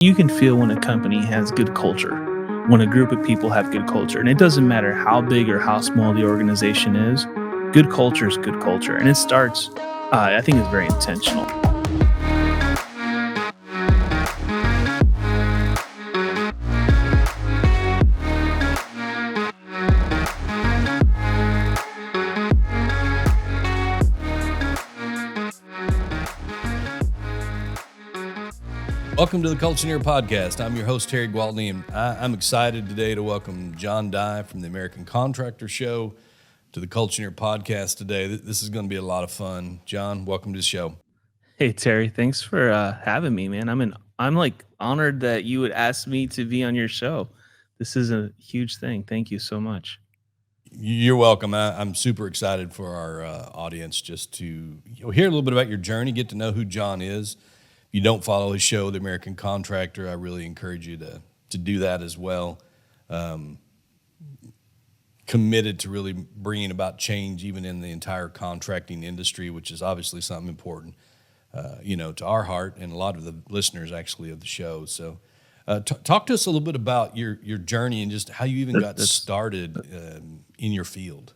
You can feel when a company has good culture, when a group of people have good culture. And it doesn't matter how big or how small the organization is, good culture is good culture. And it starts, I think it's very intentional. Welcome to the Culture-neer podcast. I'm your host, Terry Gwaltney, and I'm excited today to welcome John Dye from the American Contractor Show to the Culture-neer podcast today. This is going to be a lot of fun. John, welcome to the show. Hey Terry, thanks for having me, man. I'm like honored that you would ask me to be on your show. This is a huge thing. Thank you so much. You're welcome. I'm super excited for our audience just to hear a little bit about your journey, get to know who John is. If you don't follow his show, The American Contractor, I really encourage you to do that as well. Committed to really bringing about change even in the entire contracting industry, which is obviously something important, to our heart and a lot of the listeners actually of the show. So talk to us a little bit about your journey and just how you even got started in your field.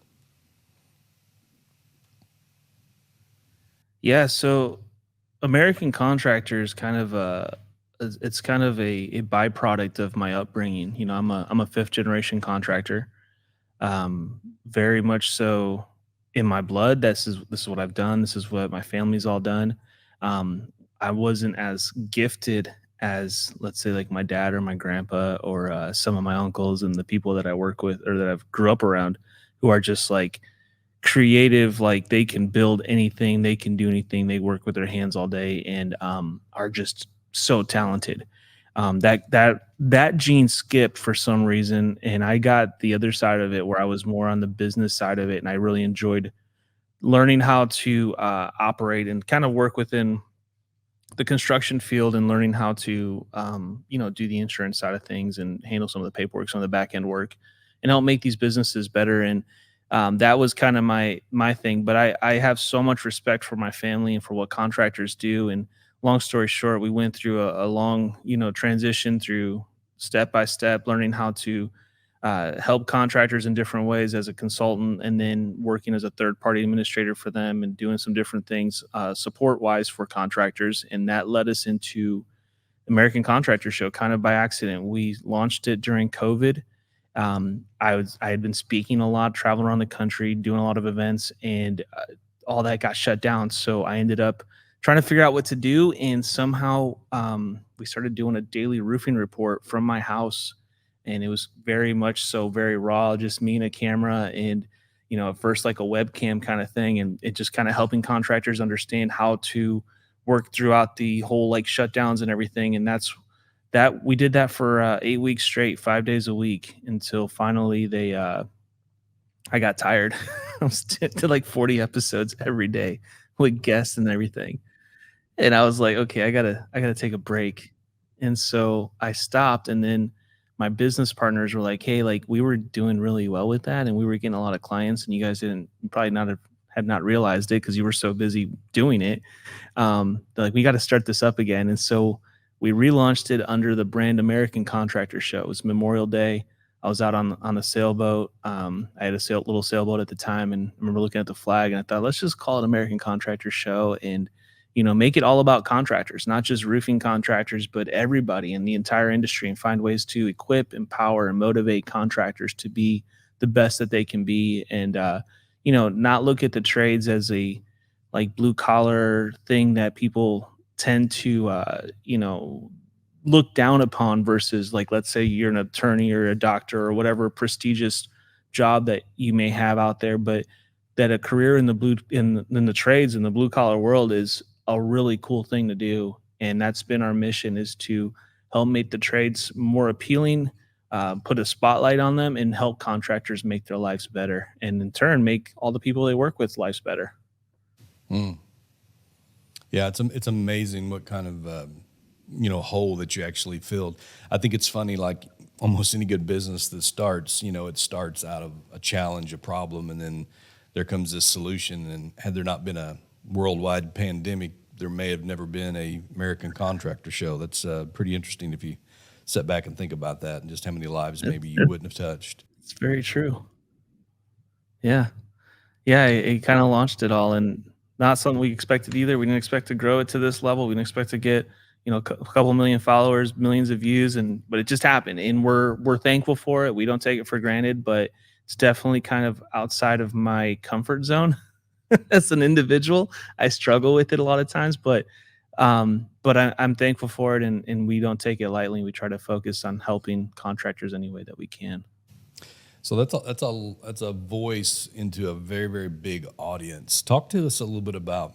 Yeah, so American Contractor is kind of it's kind of a byproduct of my upbringing. You know, I'm a fifth generation contractor. Very much so in my blood. This is what I've done. This is what my family's all done. I wasn't as gifted as, let's say, like my dad or my grandpa or some of my uncles and the people that I work with or that I've grew up around, who are just like creative. Like they can build anything, they can do anything, they work with their hands all day, and are just so talented. That gene skipped for some reason, and I got the other side of it where I was more on the business side of it, and I really enjoyed learning how to operate and kind of work within the construction field, and learning how to do the insurance side of things and handle some of the paperwork, some of the back end work, and help make these businesses better. And that was kind of my thing. But I have so much respect for my family and for what contractors do. And long story short, we went through a long transition through step by step, learning how to help contractors in different ways as a consultant, and then working as a third party administrator for them and doing some different things support wise for contractors. And that led us into American Contractor Show kind of by accident. We launched it during COVID. I had been speaking a lot, traveling around the country, doing a lot of events, and all that got shut down. So I ended up trying to figure out what to do, and somehow we started doing a daily roofing report from my house. And it was very much so very raw, just me and a camera, and at first like a webcam kind of thing, and it just kind of helping contractors understand how to work throughout the whole like shutdowns and everything. And that we did that for 8 weeks straight, 5 days a week, until finally I got tired. I was to like 40 episodes every day with guests and everything, and I was like, okay, I gotta take a break. And so I stopped, and then my business partners were like, hey, like we were doing really well with that, and we were getting a lot of clients, and you guys didn't probably not have not realized it because you were so busy doing it. They're like, we got to start this up again. And so we relaunched it under the brand American Contractor Show. It was Memorial Day. I was out on a sailboat. I had a little sailboat at the time, and I remember looking at the flag, and I thought, let's just call it American Contractor Show, and make it all about contractors, not just roofing contractors, but everybody in the entire industry, and find ways to equip, empower, and motivate contractors to be the best that they can be. And not look at the trades as a like blue collar thing that people tend to look down upon, versus like, let's say you're an attorney or a doctor or whatever prestigious job that you may have out there, but that a career in the trades in the blue collar world is a really cool thing to do. And that's been our mission, is to help make the trades more appealing, put a spotlight on them, and help contractors make their lives better, and in turn make all the people they work with lives better. Yeah, it's amazing what kind of hole that you actually filled. I think it's funny, like almost any good business that starts, it starts out of a challenge, a problem, and then there comes this solution. And had there not been a worldwide pandemic there may have never been a American Contractor Show. That's pretty interesting if you sit back and think about that and just how many lives maybe you wouldn't have touched. It's very true. Yeah. Yeah, it kinda launched it all, and not something we expected either. We didn't expect to grow it to this level. We didn't expect to get, a couple million followers, millions of views, but it just happened, and we're thankful for it. We don't take it for granted, but it's definitely kind of outside of my comfort zone as an individual. I struggle with it a lot of times, but I'm thankful for it, and we don't take it lightly. We try to focus on helping contractors any way that we can. So that's a voice into a very very big audience. Talk to us a little bit about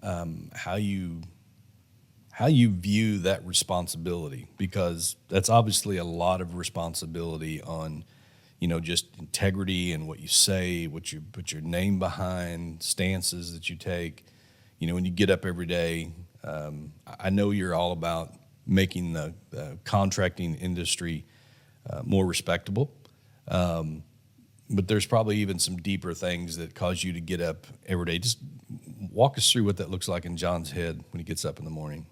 how you view that responsibility, because that's obviously a lot of responsibility on just integrity and what you say, what you put your name behind, stances that you take. When you get up every day, I know you're all about making the contracting industry more respectable. But there's probably even some deeper things that cause you to get up every day. Just walk us through what that looks like in John's head when he gets up in the morning.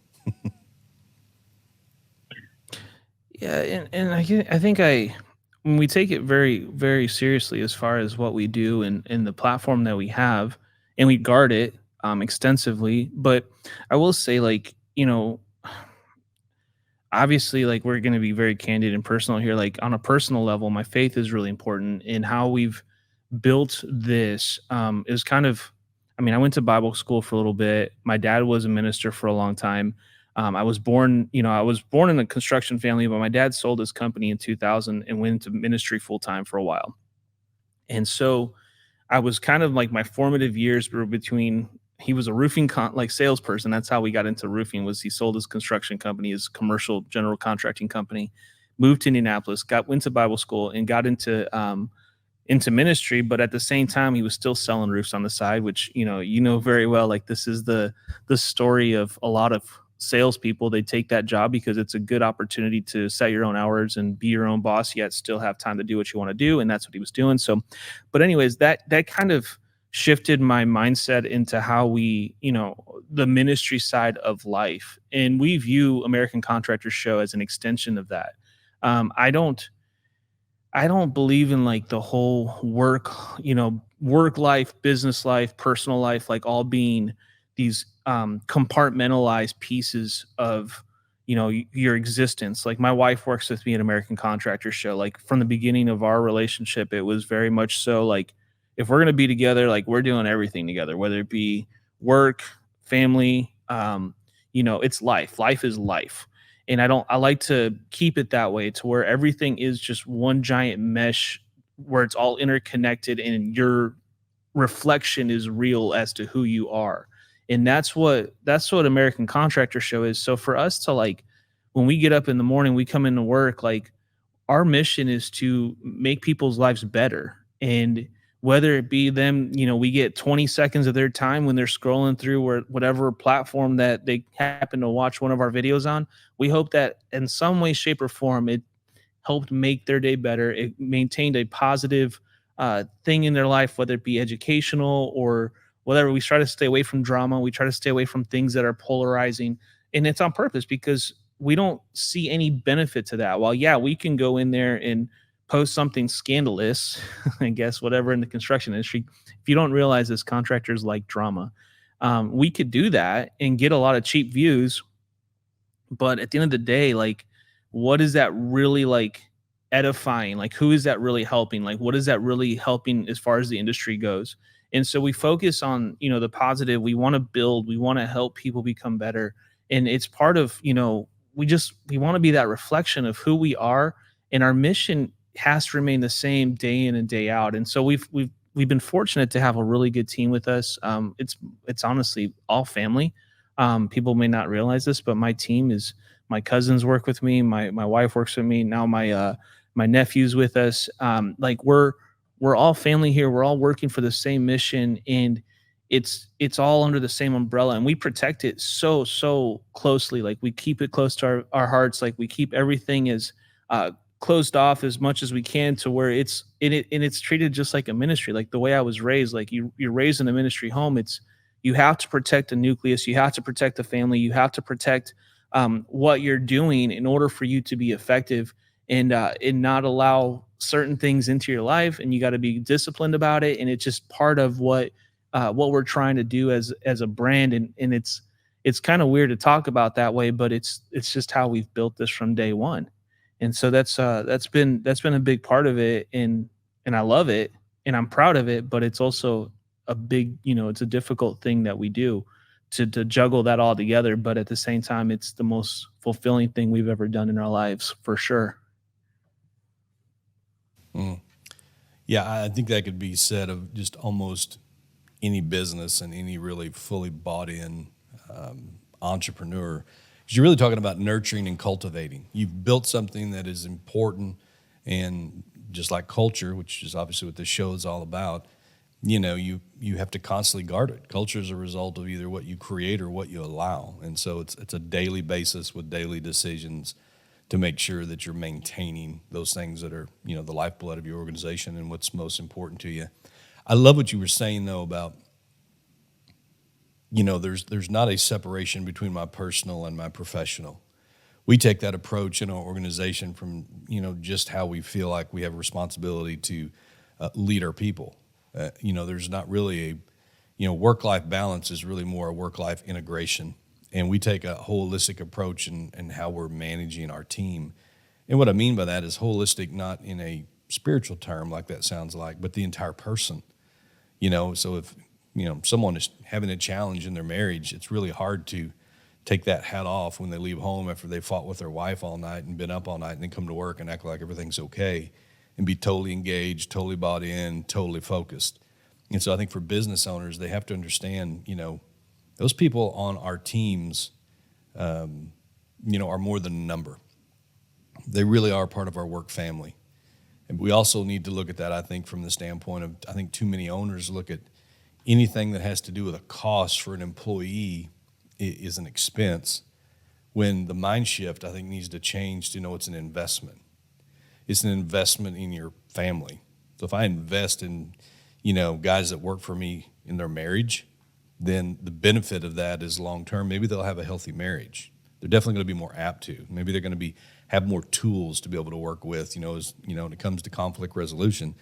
Yeah, and I think when we take it very very seriously as far as what we do and the platform that we have, and we guard it extensively. But I will say, like, obviously, like, we're going to be very candid and personal here. Like, on a personal level, my faith is really important in how we've built this. Is kind of, I mean, I went to Bible school for a little bit. My dad was a minister for a long time. I was born in a construction family, but my dad sold his company in 2000 and went into ministry full time for a while. And so I was kind of like, my formative years were between, he was a like salesperson. That's how we got into roofing. Was he sold his construction company, his commercial general contracting company, moved to Indianapolis, went to Bible school, and got into ministry. But at the same time, he was still selling roofs on the side, which, very well. Like, this is the story of a lot of salespeople. They take that job because it's a good opportunity to set your own hours and be your own boss, yet still have time to do what you want to do. And that's what he was doing. So, but anyways, that kind of shifted my mindset into how the ministry side of life, and we view American Contractor Show as an extension of that. Um, i don't I don't believe in, like, the whole work life, business life, personal life, like, all being these compartmentalized pieces of, your existence. Like, my wife works with me at American Contractor Show. Like, from the beginning of our relationship, it was very much so, like, if we're gonna be together, like, we're doing everything together, whether it be work, family, it's life. Life is life. And I like to keep it that way, to where everything is just one giant mesh, where it's all interconnected and your reflection is real as to who you are. And that's what American Contractor Show is. So for us to, like, when we get up in the morning, we come into work, like, our mission is to make people's lives better. And whether it be them, we get 20 seconds of their time when they're scrolling through, or whatever platform that they happen to watch one of our videos on, we hope that in some way, shape, or form, it helped make their day better. It maintained a positive thing in their life, whether it be educational or whatever. We try to stay away from drama. We try to stay away from things that are polarizing. And it's on purpose, because we don't see any benefit to that. While, yeah, we can go in there and post something scandalous, I guess, whatever, in the construction industry. If you don't realize this, contractors like drama. We could do that and get a lot of cheap views, but at the end of the day, like, what is that really, like, edifying? Like, who is that really helping? Like, what is that really helping as far as the industry goes? And so we focus on, the positive. We want to build, we want to help people become better. And it's part of, we want to be that reflection of who we are. And our mission has to remain the same day in and day out. And so we've been fortunate to have a really good team with us. It's honestly all family. People may not realize this, but my team is, my cousins work with me, my wife works with me now, my nephew's with us. Like, we're all family here. We're all working for the same mission, and it's all under the same umbrella, and we protect it so closely. Like, we keep it close to our hearts. Like, we keep everything as closed off as much as we can, to where it's treated just like a ministry. Like, the way I was raised, like, you're raised in a ministry home. It's, you have to protect the nucleus, you have to protect the family, you have to protect what you're doing in order for you to be effective, and not allow certain things into your life, and you got to be disciplined about it, and it's just part of what we're trying to do as a brand, and it's kind of weird to talk about that way, but it's just how we've built this from day one. And so that's been a big part of it, and I love it, and I'm proud of it, but it's also a big, it's a difficult thing that we do to juggle that all together, but at the same time it's the most fulfilling thing we've ever done in our lives, for sure. Mm. Yeah, I think that could be said of just almost any business and any really fully bought in entrepreneur. 'Cause you're really talking about nurturing and cultivating. You've built something that is important, and just like culture, which is obviously what this show is all about, you have to constantly guard it. Culture is a result of either what you create or what you allow, and so it's a daily basis with daily decisions to make sure that you're maintaining those things that are the lifeblood of your organization and what's most important to you. I love what you were saying though about there's not a separation between my personal and my professional. We take that approach in our organization from just how we feel like we have a responsibility to lead our people. There's not really a work-life balance is really more a work-life integration, and we take a holistic approach in how we're managing our team. And what I mean by that is holistic, not in a spiritual term like that sounds like, but the entire person. So if someone is having a challenge in their marriage, it's really hard to take that hat off when they leave home after they fought with their wife all night and been up all night, and then come to work and act like everything's okay and be totally engaged, totally bought in, totally focused. And so I think for business owners, they have to understand, those people on our teams, are more than a number. They really are part of our work family. And we also need to look at that, I think, from the standpoint of, I think too many owners look at anything that has to do with a cost for an employee is an expense, when the mind shift, I think, needs to change to know it's an investment. It's an investment in your family. So if I invest in, guys that work for me in their marriage, then the benefit of that is long term. Maybe they'll have a healthy marriage. They're definitely going to be more apt to. Maybe they're going to have more tools to be able to work with, when it comes to conflict resolution.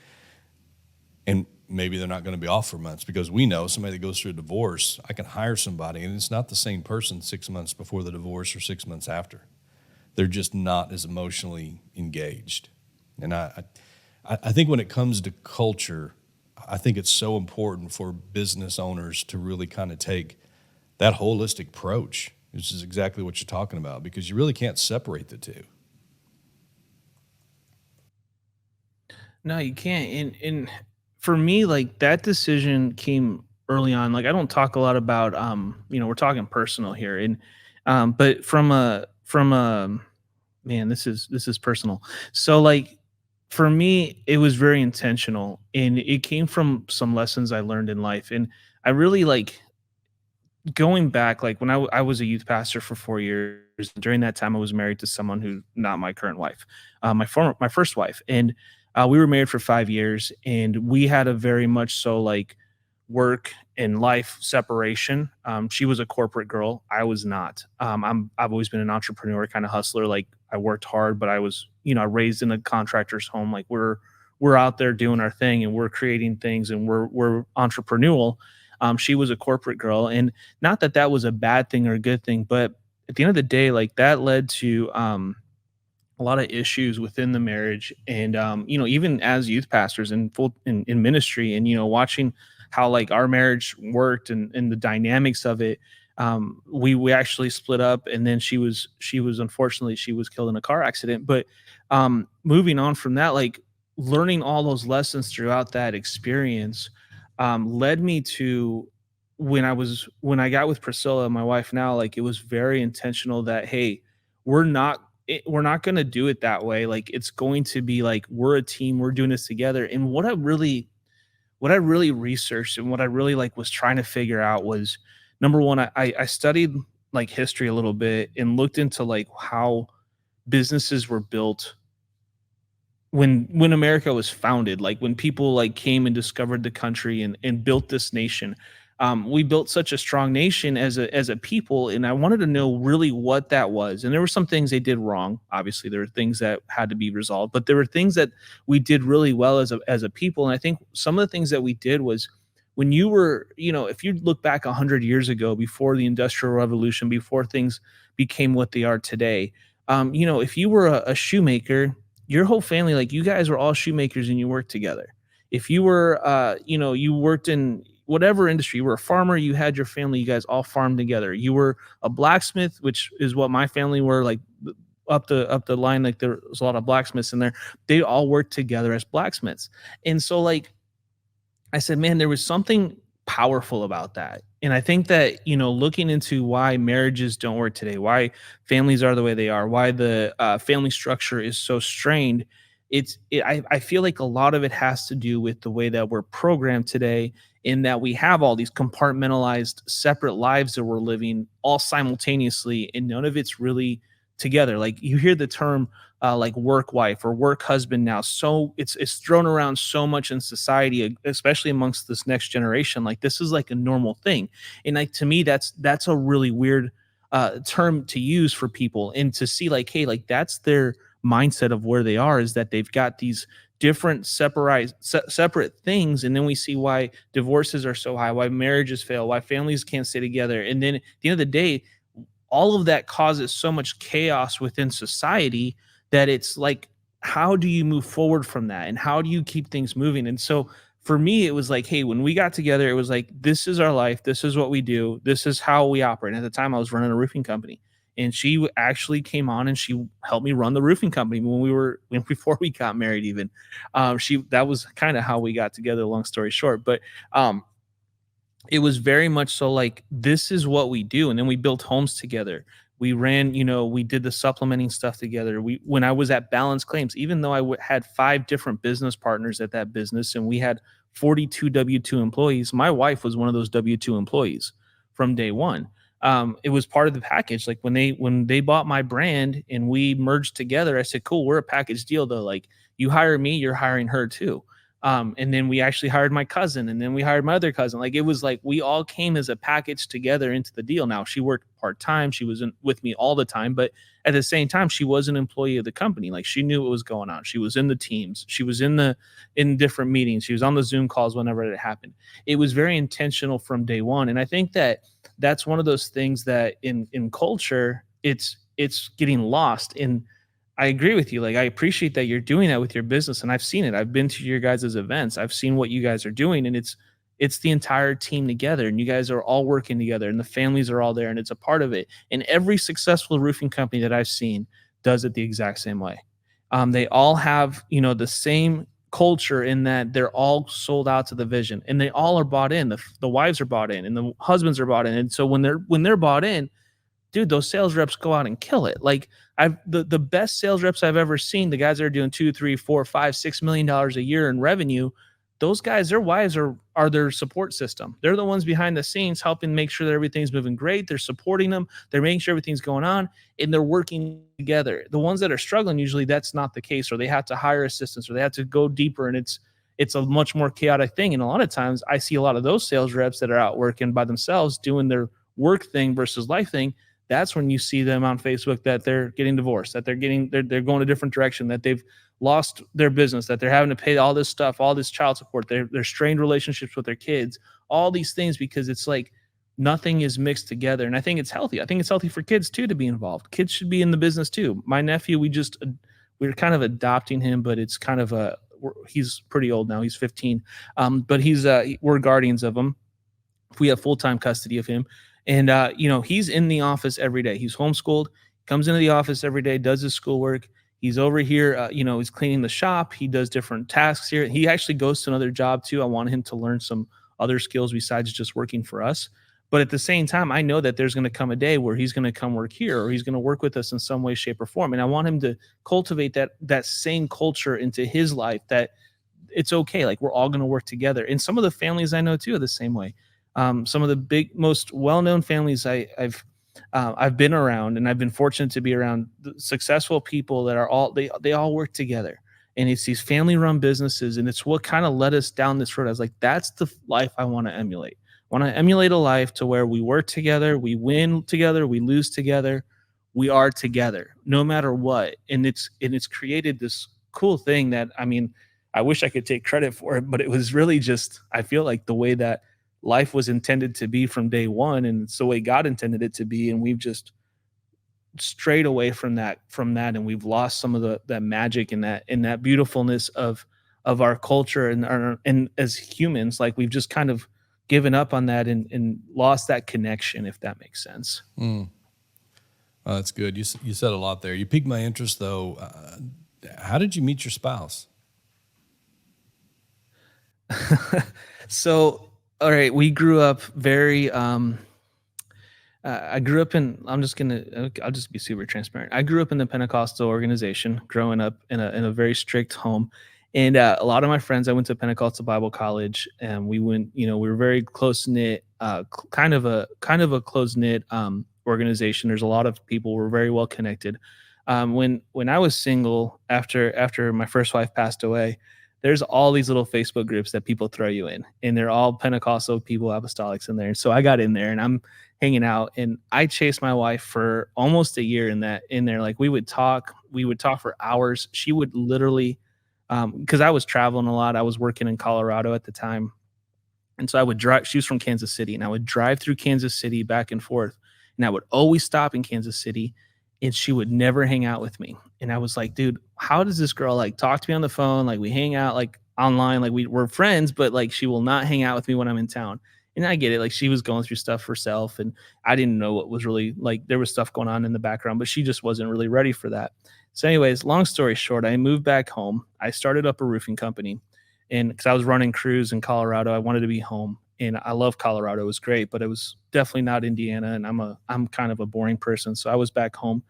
And maybe they're not going to be off for months, because we know somebody that goes through a divorce, I can hire somebody and it's not the same person 6 months before the divorce or 6 months after. They're just not as emotionally engaged. And I think when it comes to culture, I think it's so important for business owners to really kind of take that holistic approach, which is exactly what you're talking about, because you really can't separate the two. No, you can't. And for me, like, that decision came early on. Like, I don't talk a lot about we're talking personal here. And but from a man, this is personal. So, like, for me, it was very intentional, and it came from some lessons I learned in life. And I really like going back, like when I was a youth pastor for 4 years. During that time, I was married to someone who not my current wife, my first wife, and we were married for 5 years, and we had a very much so like work and life separation. She was a corporate girl, I was not. I've always been an entrepreneur, kind of hustler. Like, I worked hard, but I was raised in a contractor's home. Like, we're out there doing our thing, and we're creating things, and we're entrepreneurial. She was a corporate girl, and not that that was a bad thing or a good thing, but at the end of the day, like, that led to a lot of issues within the marriage. And even as youth pastors in full in ministry, and watching how like our marriage worked, and the dynamics of it. We actually split up, and then she was unfortunately, she was killed in a car accident. But moving on from that, like, learning all those lessons throughout that experience led me to when I got with Priscilla, my wife now. Like, it was very intentional that, hey, we're not going to do it that way. Like, it's going to be like, we're a team, we're doing this together. And what I really researched, and what I really like was trying to figure out was, number one, I studied like history a little bit, and looked into like how businesses were built when America was founded, like when people like came and discovered the country, and built this nation. We built such a strong nation as a people, and I wanted to know really what that was. And there were some things they did wrong. Obviously, there were things that had to be resolved, but there were things that we did really well as a people. And I think some of the things that we did was, when you were, if you look back 100 years ago, before the Industrial Revolution, before things became what they are today, if you were a shoemaker, your whole family, like, you guys were all shoemakers and you worked together. If you were, you worked in whatever industry, you were a farmer, you had your family, you guys all farmed together. You were a blacksmith, which is what my family were, like, up the line, like, there was a lot of blacksmiths in there. They all worked together as blacksmiths. And so, like, I said, man, there was something powerful about that. And I think that, looking into why marriages don't work today, why families are the way they are, why the family structure is so strained, I feel like a lot of it has to do with the way that we're programmed today, in that we have all these compartmentalized separate lives that we're living all simultaneously, and none of it's really together. Like, you hear the term, like, work wife or work husband now. So it's thrown around so much in society, especially amongst this next generation. Like, this is like a normal thing, and, like, to me, that's a really weird term to use for people, and to see, like, hey, like, that's their mindset of where they are, is that they've got these different separate things. And then we see why divorces are so high, why marriages fail, why families can't stay together. And then at the end of the day, all of that causes so much chaos within society, that it's like, how do you move forward from that, and how do you keep things moving? And so for me, it was like, hey, when we got together, it was like, this is our life, this is what we do, this is how we operate. And at the time, I was running a roofing company, and she actually came on and she helped me run the roofing company before we got married. Even she that was kind of how we got together, long story short. But it was very much so, like, this is what we do. And then we built homes together. We ran, we did the supplementing stuff together. When I was at Balance Claims, even though had 5 different business partners at that business, and we had 42 W-2 employees, my wife was one of those W-2 employees from day one. It was part of the package. Like, when they bought my brand and we merged together, I said, cool, we're a package deal though. Like, you hire me, you're hiring her too. And then we actually hired my cousin, and then we hired my other cousin. Like, it was like we all came as a package together into the deal. Now, she worked part time; she wasn't with me all the time, but at the same time, she was an employee of the company. Like, she knew what was going on. She was in the teams. She was in different meetings. She was on the Zoom calls whenever it happened. It was very intentional from day one, and I think that that's one of those things that in culture, it's getting lost in. I agree with you. Like, I appreciate that you're doing that with your business, and I've seen it. I've been to your guys' events. I've seen what you guys are doing, and it's the entire team together, and you guys are all working together, and the families are all there, and it's a part of it. And every successful roofing company that I've seen does it the exact same way. They all have, the same culture, in that they're all sold out to the vision, and they all are bought in. The wives are bought in, and the husbands are bought in. And so when they're bought in, dude, those sales reps go out and kill it. Like, the best sales reps I've ever seen, the guys that are doing 2, 3, 4, 5, $6 million a year in revenue, those guys, their wives are their support system. They're the ones behind the scenes helping make sure that everything's moving great. They're supporting them. They're making sure everything's going on, and they're working together. The ones that are struggling, usually that's not the case, or they have to hire assistants, or they have to go deeper, and it's a much more chaotic thing. And a lot of times I see a lot of those sales reps that are out working by themselves, doing their work thing versus life thing. That's when you see them on Facebook, that they're getting divorced, that they're going a different direction, that they've lost their business, that they're having to pay all this stuff, all this child support, they're strained relationships with their kids, all these things, because it's like nothing is mixed together. And I think it's healthy. I think it's healthy for kids too to be involved. Kids should be in the business too. My nephew, we're kind of adopting him, but it's kind of he's pretty old now. He's 15. But we're guardians of him. We have full-time custody of him. And he's in the office every day. He's homeschooled, comes into the office every day, does his schoolwork. He's over here, he's cleaning the shop. He does different tasks here. He actually goes to another job too. I want him to learn some other skills besides just working for us. But at the same time, I know that there's going to come a day where he's going to come work here, or he's going to work with us in some way, shape, or form. And I want him to cultivate that same culture into his life, that it's okay. Like, we're all going to work together. And some of the families I know too are the same way. Some of the big, most well-known families I've been around, and I've been fortunate to be around successful people that are they all work together, and it's these family-run businesses, and it's what kind of led us down this road. I was like, that's the life I want to emulate. want to emulate a life to where we work together, we win together, we lose together, we are together no matter what. And it's created this cool thing that, I mean, I wish I could take credit for it, but it was really just, I feel like, the way that life was intended to be from day one, and it's the way God intended it to be, and we've just strayed away from that, and we've lost some of the that magic and that beautifulness of our culture and as humans, like, we've just kind of given up on that and lost that connection, if that makes sense. Mm. That's good. You said a lot there. You piqued my interest, though. How did you meet your spouse? So, all right, we grew up very I grew up in. I'll just be super transparent. I grew up in the Pentecostal organization, growing up in a very strict home, and a lot of my friends. I went to Pentecostal Bible College, and we went. We were very close knit, kind of a close knit organization. There's a lot of people. We're very well connected. When I was single, after my first wife passed away, there's all these little Facebook groups that people throw you in, and they're all Pentecostal people, apostolics in there. So I got in there, and I'm hanging out, and I chased my wife for almost a year in there. Like, we would talk for hours. She would literally, because I was traveling a lot. I was working in Colorado at the time, and so I would drive. She was from Kansas City, and I would drive through Kansas City back and forth. And I would always stop in Kansas City, and she would never hang out with me. And I was like, dude, how does this girl, like, talk to me on the phone? Like, we hang out like online, like we're friends, but like she will not hang out with me when I'm in town. And I get it. Like, she was going through stuff herself, and I didn't know what was really, like, there was stuff going on in the background, but she just wasn't really ready for that. So, anyways, long story short, I moved back home. I started up a roofing company, and because I was running crews in Colorado, I wanted to be home. And I love Colorado. It was great, but it was definitely not Indiana. And I'm kind of a boring person. So I was back home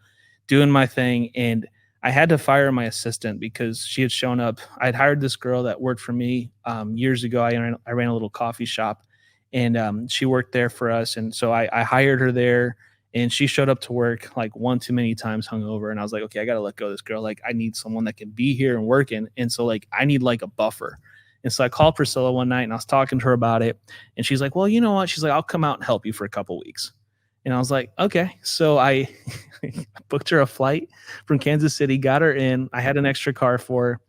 doing my thing, and I had to fire my assistant because she had shown up. I'd hired this girl that worked for me years ago. I ran a little coffee shop, and she worked there for us. And so I hired her there, and she showed up to work like one too many times hungover. And I was like, okay, I got to let go of this girl. Like, I need someone that can be here and working. And so, like, I need like a buffer. And so I called Priscilla one night, and I was talking to her about it. And she's like, well, you know what? She's like, I'll come out and help you for a couple weeks. And I was like, okay. So I booked her a flight from Kansas City, got her in. I had an extra car for her.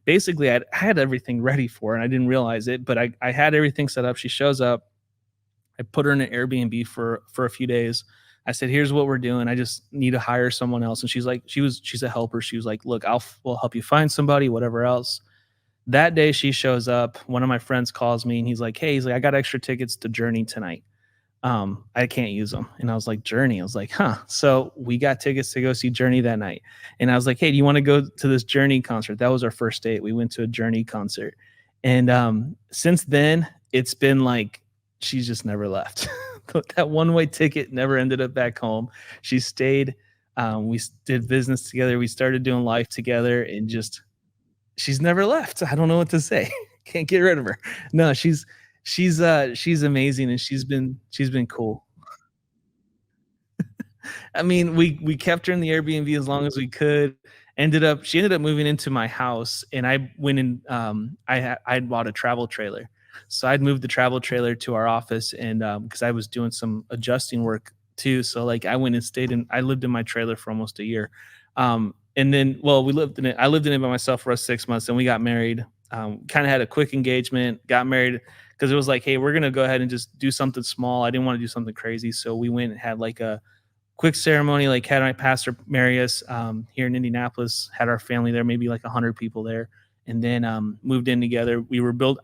Basically, I had everything ready for her, and I didn't realize it, but I had everything set up. She shows up. I put her in an Airbnb for a few days. I said, here's what we're doing. I just need to hire someone else. And she's like, she's a helper. She was like, look, we'll help you find somebody, whatever else. That day she shows up. One of my friends calls me, and he's like, I got extra tickets to Journey tonight. I can't use them. And I was like, Journey. I was like, huh. So we got tickets to go see Journey that night. And I was like, hey, do you want to go to this Journey concert? That was our first date. We went to a Journey concert. And since then, it's been like she's just never left. That one-way ticket never ended up back home. She stayed. We did business together. We started doing life together, and just she's never left. I don't know what to say. Can't get rid of her. No, she's amazing, and she's been cool. I mean, we kept her in the Airbnb as long as we could. She ended up moving into my house, and I went in. I'd bought a travel trailer, so I'd moved the travel trailer to our office, and because I was doing some adjusting work too, so like I went and stayed in. I lived in my trailer for almost a year, and then, well, we lived in it. I lived in it by myself for 6 months, and we got married. Kind of had a quick engagement, got married because it was like, hey, we're gonna go ahead and just do something small. I didn't want to do something crazy, so we went and had like a quick ceremony, like had my pastor marry us here in Indianapolis, had our family there, maybe like 100 people there, and then moved in together.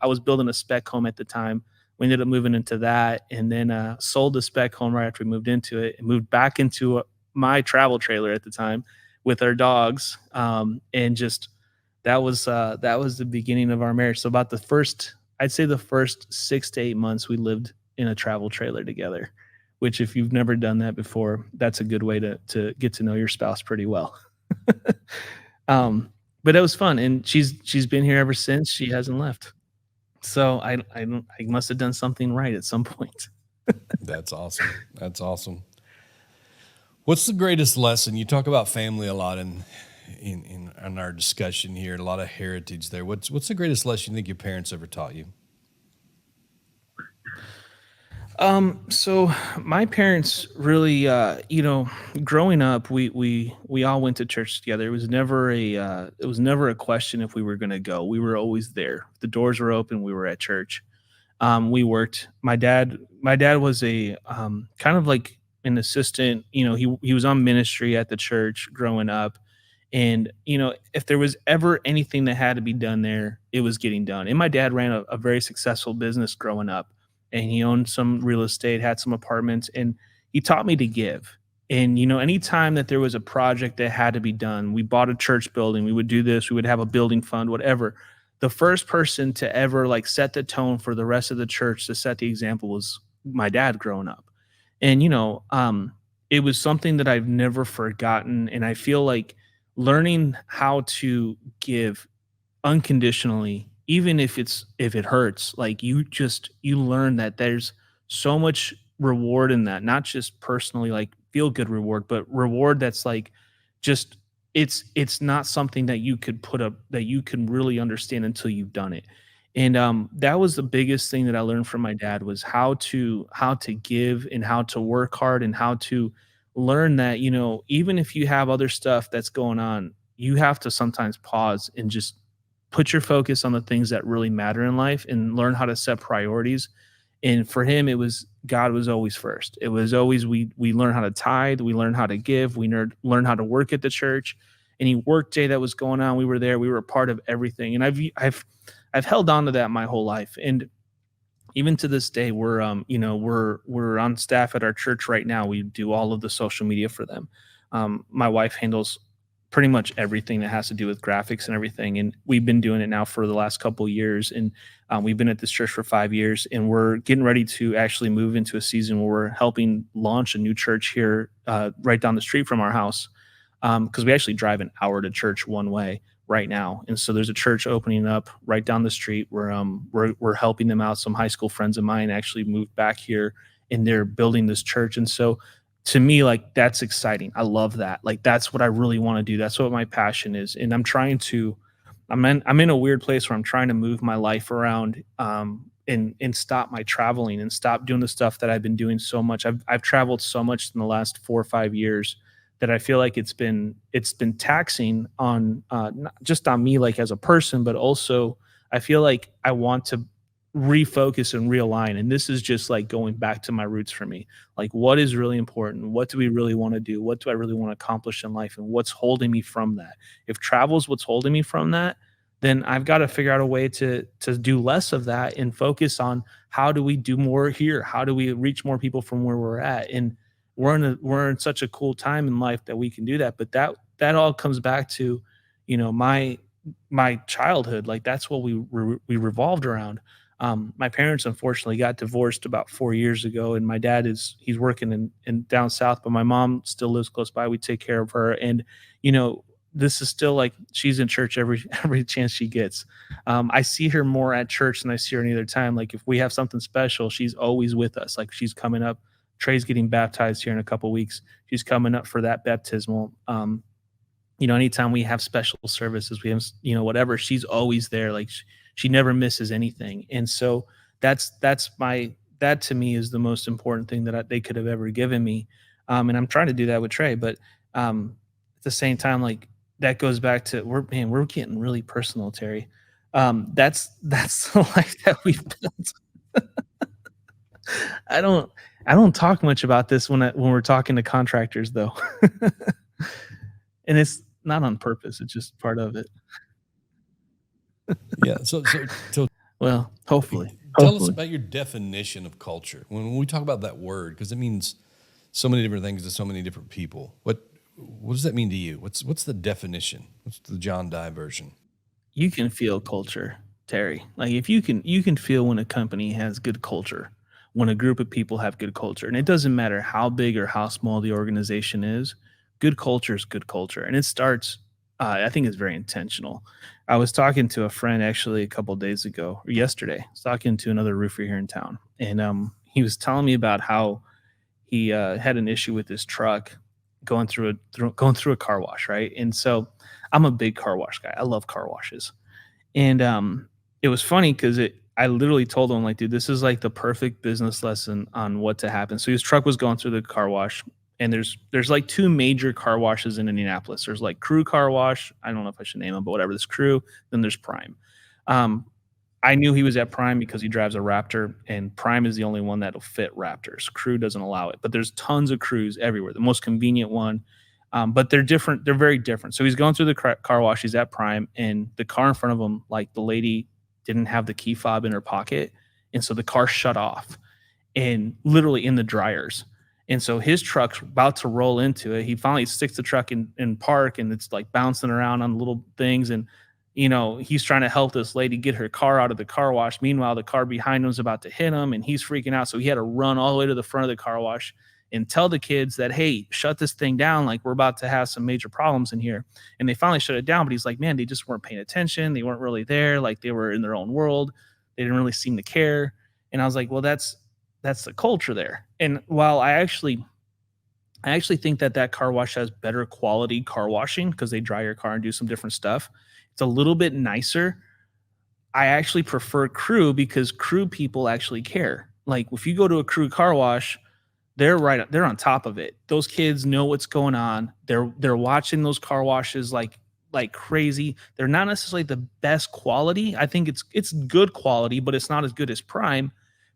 I was building a spec home at the time. We ended up moving into that, and then sold the spec home right after we moved into it, and moved back into my travel trailer at the time with our dogs, and just that was the beginning of our marriage. So about I'd say the first 6 to 8 months we lived in a travel trailer together, which, if you've never done that before, that's a good way to get to know your spouse pretty well. um, but it was fun, and she's been here ever since. She hasn't left. So I must have done something right at some point. That's awesome. That's awesome. What's the greatest lesson? You talk about family a lot in our discussion here, a lot of heritage there. What's the greatest lesson you think your parents ever taught you? So my parents really, growing up, we all went to church together. It was never a question if we were going to go. We were always there. The doors were open. We were at church. We worked. My dad was a kind of like an assistant. He was on ministry at the church growing up, and if there was ever anything that had to be done there, it was getting done. And my dad ran a very successful business growing up, and he owned some real estate, had some apartments, and he taught me to give. And anytime that there was a project that had to be done, we bought a church building, we would do this, we would have a building fund, whatever. The first person to ever like set the tone for the rest of the church to set the example was my dad growing up. And it was something that I've never forgotten, and I feel like learning how to give unconditionally, even if it hurts, like you learn that there's so much reward in that, not just personally like feel good reward, but reward that's like just it's not something that you could put up that you can really understand until you've done it. And that was the biggest thing that I learned from my dad was how to give and how to work hard and how to learn that even if you have other stuff that's going on, you have to sometimes pause and just put your focus on the things that really matter in life and learn how to set priorities. And for him, it was God was always first. It was always we learn how to tithe, we learn how to give, we learn how to work at the church. Any work day that was going on, we were there. We were a part of everything. And I've held on to that my whole life. And even to this day, we're on staff at our church right now. We do all of the social media for them. My wife handles pretty much everything that has to do with graphics and everything, and we've been doing it now for the last couple of years. And we've been at this church for 5 years, and we're getting ready to actually move into a season where we're helping launch a new church here right down the street from our house, because we actually drive an hour to church one way right now. And so there's a church opening up right down the street where we're helping them out. Some high school friends of mine actually moved back here, and they're building this church. And so to me, like, that's exciting. I love that. Like, that's what I really want to do. That's what my passion is. And I'm in a weird place where I'm trying to move my life around, and stop my traveling and stop doing the stuff that I've been doing so much. I've traveled so much in the last 4 or 5 years that I feel like it's been taxing on, not just on me like as a person, but also I feel like I want to refocus and realign. And this is just like going back to my roots for me. Like, what is really important? What do we really want to do? What do I really want to accomplish in life? And what's holding me from that? If travel is what's holding me from that, then I've got to figure out a way to do less of that and focus on how do we do more here? How do we reach more people from where we're at? And we're in such a cool time in life that we can do that. But that all comes back to, my childhood. Like, that's what we revolved around. My parents unfortunately got divorced about 4 years ago, and my dad he's working in down south, but my mom still lives close by. We take care of her, and you know this is still like she's in church every every chance she gets. I see her more at church than I see her any other time. Like, if we have something special, she's always with us. Like, she's coming up. Trey's getting baptized here in a couple weeks. She's coming up for that baptismal. Anytime we have special services, we have, whatever, she's always there. Like, she never misses anything. And so that to me is the most important thing that they could have ever given me. And I'm trying to do that with Trey, but at the same time, like, that goes back to we're getting really personal, Terry. That's the life that we've built. I don't I don't talk much about this when we're talking to contractors though. And it's not on purpose, it's just part of it. Yeah. So Well, hopefully, tell us hopefully. about your definition of culture. When we talk about that word, because it means so many different things to so many different people. What does that mean to you? What's the definition? What's the John Dye version? You can feel culture, Terry. Like, if you can feel when a company has good culture, when a group of people have good culture. And it doesn't matter how big or how small the organization is, good culture is good culture. And it starts I think it's very intentional. I was talking to a friend actually a couple days ago or yesterday. I was talking to another roofer here in town, and he was telling me about how he had an issue with his truck going through a car wash, right? And so I'm a big car wash guy. I love car washes, and it was funny because I literally told him, like, "Dude, this is, like, the perfect business lesson on what to happen." So his truck was going through the car wash, and there's, like, 2 major car washes in Indianapolis. There's, like, Crew Car Wash, I don't know if I should name them, but whatever, there's Crew, then there's Prime. Um, I knew he was at Prime because he drives a Raptor, and Prime is the only one that'll fit Raptors. Crew doesn't allow it, but there's tons of Crews everywhere. The most convenient one, but they're different. They're very different. So he's going through the car wash. He's at Prime, and the car in front of him, like the lady didn't have the key fob in her pocket, and so the car shut off and literally in the dryers. And so his truck's about to roll into it. He finally sticks the truck in park, and it's like bouncing around on little things. And, he's trying to help this lady get her car out of the car wash. Meanwhile, the car behind him is about to hit him, and he's freaking out. So he had to run all the way to the front of the car wash and tell the kids that, hey, shut this thing down. Like, we're about to have some major problems in here. And they finally shut it down. But he's like, man, they just weren't paying attention. They weren't really there. Like, they were in their own world. They didn't really seem to care. And I was like, well, that's the culture there. And while I actually think that that car wash has better quality car washing because they dry your car and do some different stuff. It's a little bit nicer. I actually prefer Crew because Crew people actually care. Like, if you go to a Crew car wash, they're on top of it. Those kids know what's going on. They're watching those car washes like crazy. They're not necessarily the best quality. I think it's good quality, but it's not as good as Prime.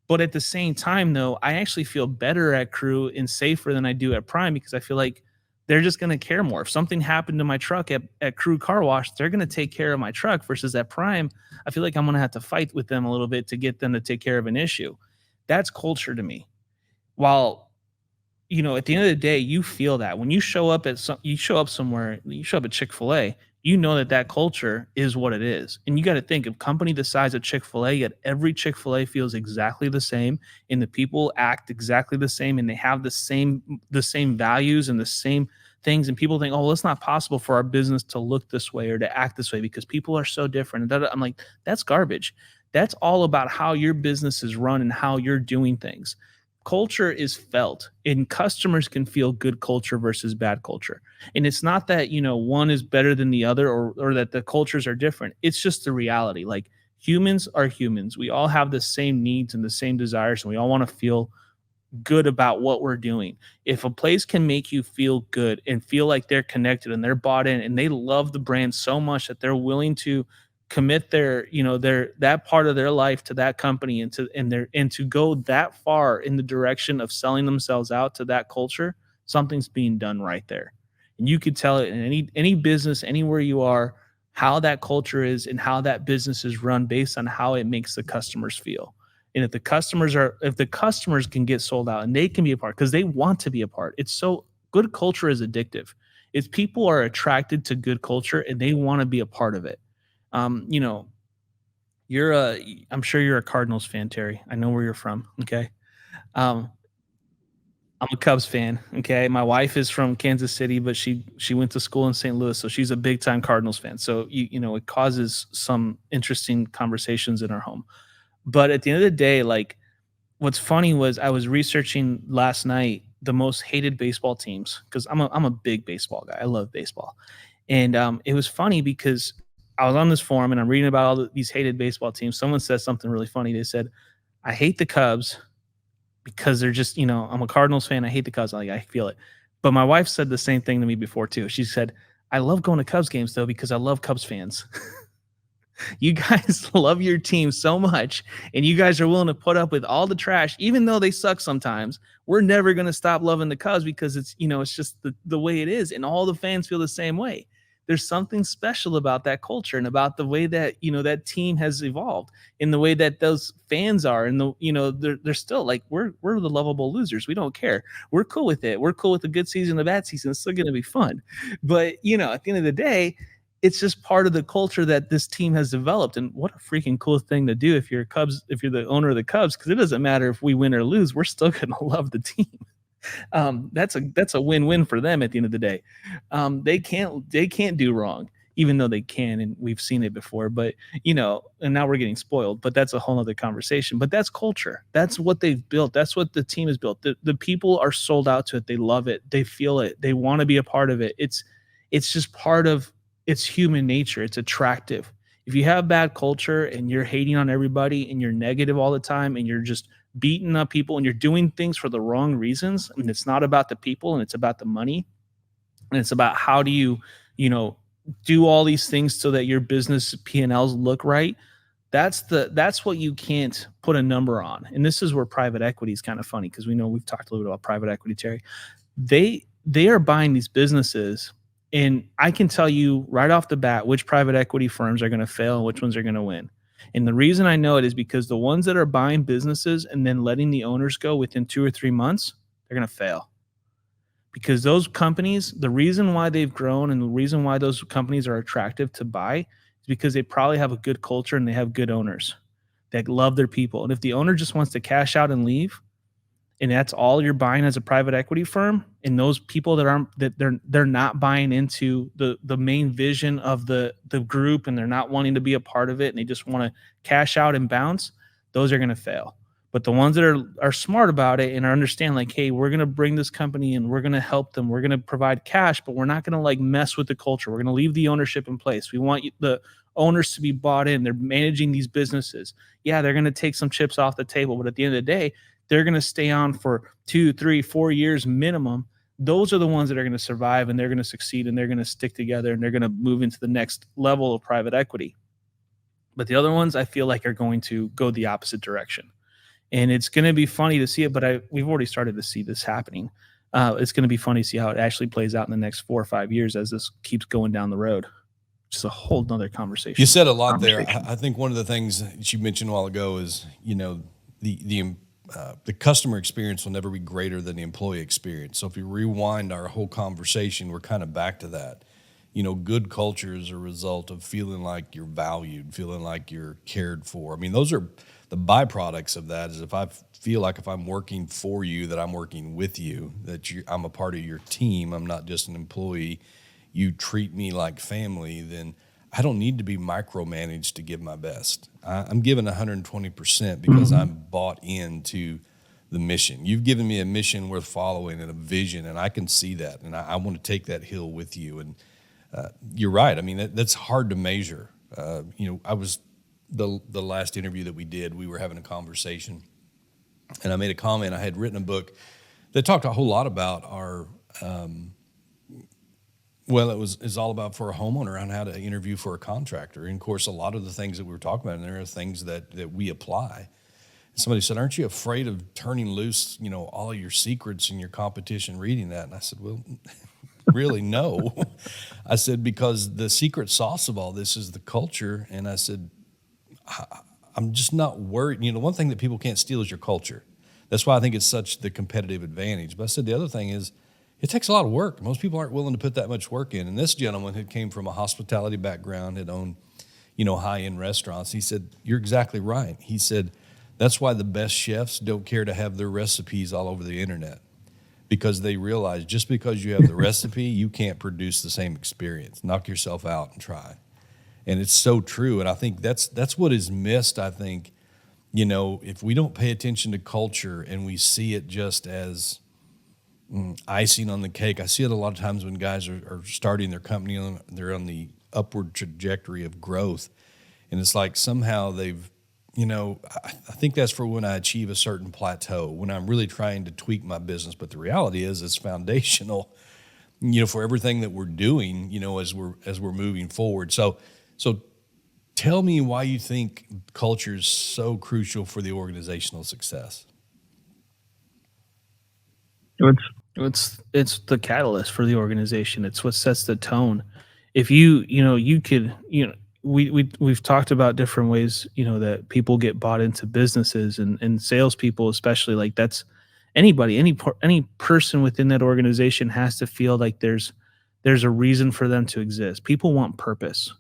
But at the same time, though, I actually feel better at Crew and safer than I do at Prime because I feel like they're just going to care more. If something happened to my truck at Crew Car Wash, they're going to take care of my truck versus at Prime. I feel like I'm going to have to fight with them a little bit to get them to take care of an issue. That's culture to me. While at the end of the day, you feel that when you show up somewhere, you show up at Chick-fil-A, you know that that culture is what it is. And you got to think of company the size of Chick-fil-A, yet every Chick-fil-A feels exactly the same and the people act exactly the same and they have the same values and the same things. And people think, oh, well, it's not possible for our business to look this way or to act this way because people are so different. And I'm like, that's garbage. That's all about how your business is run and how you're doing things. Culture is felt and customers can feel good culture versus bad culture. And it's not that, one is better than the other or that the cultures are different. It's just the reality. Like, humans are humans. We all have the same needs and the same desires, and we all want to feel good about what we're doing. If a place can make you feel good and feel like they're connected and they're bought in and they love the brand so much that they're willing to commit their that part of their life to that company and to go that far in the direction of selling themselves out to that culture, something's being done right there. And you could tell it in any business anywhere you are how that culture is and how that business is run based on how it makes the customers feel. And if the customers can get sold out and they can be a part because they want to be a part. It's so good culture is addictive. If people are attracted to good culture and they want to be a part of it. Um, you know, you're a I'm sure you're a Cardinals fan, Terry. I know where you're from. Okay. Um, I'm a Cubs fan. Okay. My wife is from Kansas City, but she went to school in St. Louis, so she's a big time Cardinals fan. So it causes some interesting conversations in our home. But at the end of the day, like, what's funny was I was researching last night the most hated baseball teams because I'm a big baseball guy. I love baseball, and it was funny because I was on this forum and I'm reading about these hated baseball teams. Someone said something really funny. They said, "I hate the Cubs because they're just I'm a Cardinals fan. I hate the Cubs. Like, I feel it." But my wife said the same thing to me before too. She said, "I love going to Cubs games though because I love Cubs fans." You guys love your team so much and you guys are willing to put up with all the trash even though they suck sometimes. We're never going to stop loving the Cubs because it's just the way it is and all the fans feel the same way. There's something special about that culture and about the way that that team has evolved in the way that those fans are and they're still like we're the lovable losers. We don't care. We're cool with it. We're cool with the good season, the bad season. It's still going to be fun. But at the end of the day, it's just part of the culture that this team has developed. And what a freaking cool thing to do if you're the owner of the Cubs, because it doesn't matter if we win or lose, we're still gonna love the team. That's a win-win for them at the end of the day. They can't do wrong, even though they can, and we've seen it before. But and now we're getting spoiled. But that's a whole other conversation. But that's culture. That's what they've built. That's what the team has built. The people are sold out to it. They love it. They feel it. They want to be a part of it. It's just part of it's human nature. It's attractive. If you have bad culture and you're hating on everybody and you're negative all the time and you're just beating up people and you're doing things for the wrong reasons, and it's not about the people and it's about the money, and it's about how do you, you know, do all these things so that your business P&Ls look right. That's what you can't put a number on. And this is where private equity is kind of funny, because we know we've talked a little bit about private equity, Terry. They are buying these businesses, and I can tell you right off the bat which private equity firms are going to fail and which ones are going to win. And the reason I know it is because the ones that are buying businesses and then letting the owners go within 2 or 3 months, they're going to fail. Because those companies, the reason why they've grown and the reason why those companies are attractive to buy is because they probably have a good culture and they have good owners that love their people. And if the owner just wants to cash out and leave, and that's all you're buying as a private equity firm, and those people that aren't, that they're not buying into the main vision of the group, and they're not wanting to be a part of it, and they just want to cash out and bounce, those are going to fail. But the ones that are smart about it and understand, like, hey, we're going to bring this company and we're going to help them, we're going to provide cash, but we're not going to like mess with the culture, we're going to leave the ownership in place, we want the owners to be bought in, they're managing these businesses. Yeah, they're going to take some chips off the table, but at the end of the day, they're going to stay on for 2, 3, 4 years minimum. Those are the ones that are going to survive, and they're going to succeed, and they're going to stick together, and they're going to move into the next level of private equity. But the other ones, I feel like, are going to go the opposite direction. And it's going to be funny to see it, but we've already started to see this happening. It's going to be funny to see how it actually plays out in the next 4 or 5 years as this keeps going down the road. Just a whole nother conversation. You said a lot there. I think one of the things that you mentioned a while ago is, the customer experience will never be greater than the employee experience. So if you rewind our whole conversation, we're kind of back to that. Good culture is a result of feeling like you're valued, feeling like you're cared for. I mean, those are the byproducts of that. Is if I feel like if I'm working for you, that I'm working with you, that I'm a part of your team, I'm not just an employee, you treat me like family, then I don't need to be micromanaged to give my best. I'm giving 120% because I'm bought into the mission. You've given me a mission worth following and a vision, and I can see that, and I want to take that hill with you. And you're right. I mean, that's hard to measure. I was the last interview that we did, we were having a conversation, and I made a comment. I had written a book that talked a whole lot about our it's all about for a homeowner on how to interview for a contractor. And of course, a lot of the things that we were talking about, and there are things that we apply. Somebody said, aren't you afraid of turning loose, all your secrets and your competition reading that? And I said, well, really, no. I said, because the secret sauce of all this is the culture. And I said, I'm just not worried. One thing that people can't steal is your culture. That's why I think it's such the competitive advantage. But I said, the other thing is, it takes a lot of work. Most people aren't willing to put that much work in. And this gentleman who came from a hospitality background, had owned, high-end restaurants, he said, you're exactly right. He said, that's why the best chefs don't care to have their recipes all over the internet, because they realize just because you have the recipe, you can't produce the same experience. Knock yourself out and try. And it's so true. And I think that's what is missed, I think, if we don't pay attention to culture and we see it just as icing on the cake. I see it a lot of times when guys are starting their company, they're on the upward trajectory of growth. And it's like somehow they've, I think that's for when I achieve a certain plateau, when I'm really trying to tweak my business. But the reality is it's foundational, for everything that we're doing, as we're moving forward. So tell me why you think culture is so crucial for the organizational success. It's the catalyst for the organization. It's what sets the tone. If you could, we've talked about different ways, that people get bought into businesses, and salespeople, especially, like, that's anybody, any person within that organization has to feel like there's a reason for them to exist. People want purpose,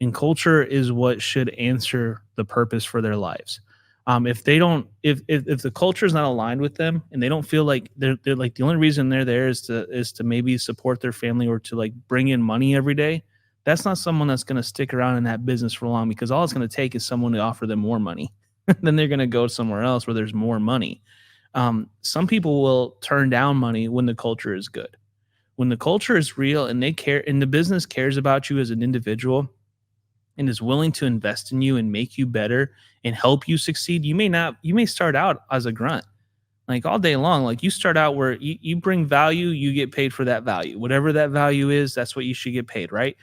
and culture is what should answer the purpose for their lives. If they don't, if the culture is not aligned with them, and they don't feel like they're like, the only reason they're there is to maybe support their family or to like bring in money every day, that's not someone that's going to stick around in that business for long, because all it's going to take is someone to offer them more money. Then they're going to go somewhere else where there's more money. Some people will turn down money when the culture is good. When the culture is real and they care, and the business cares about you as an individual, and is willing to invest in you and make you better and help you succeed, you may start out as a grunt like all day long. Like you start out where you bring value, you get paid for that value. Whatever that value is, that's what you should get paid, right?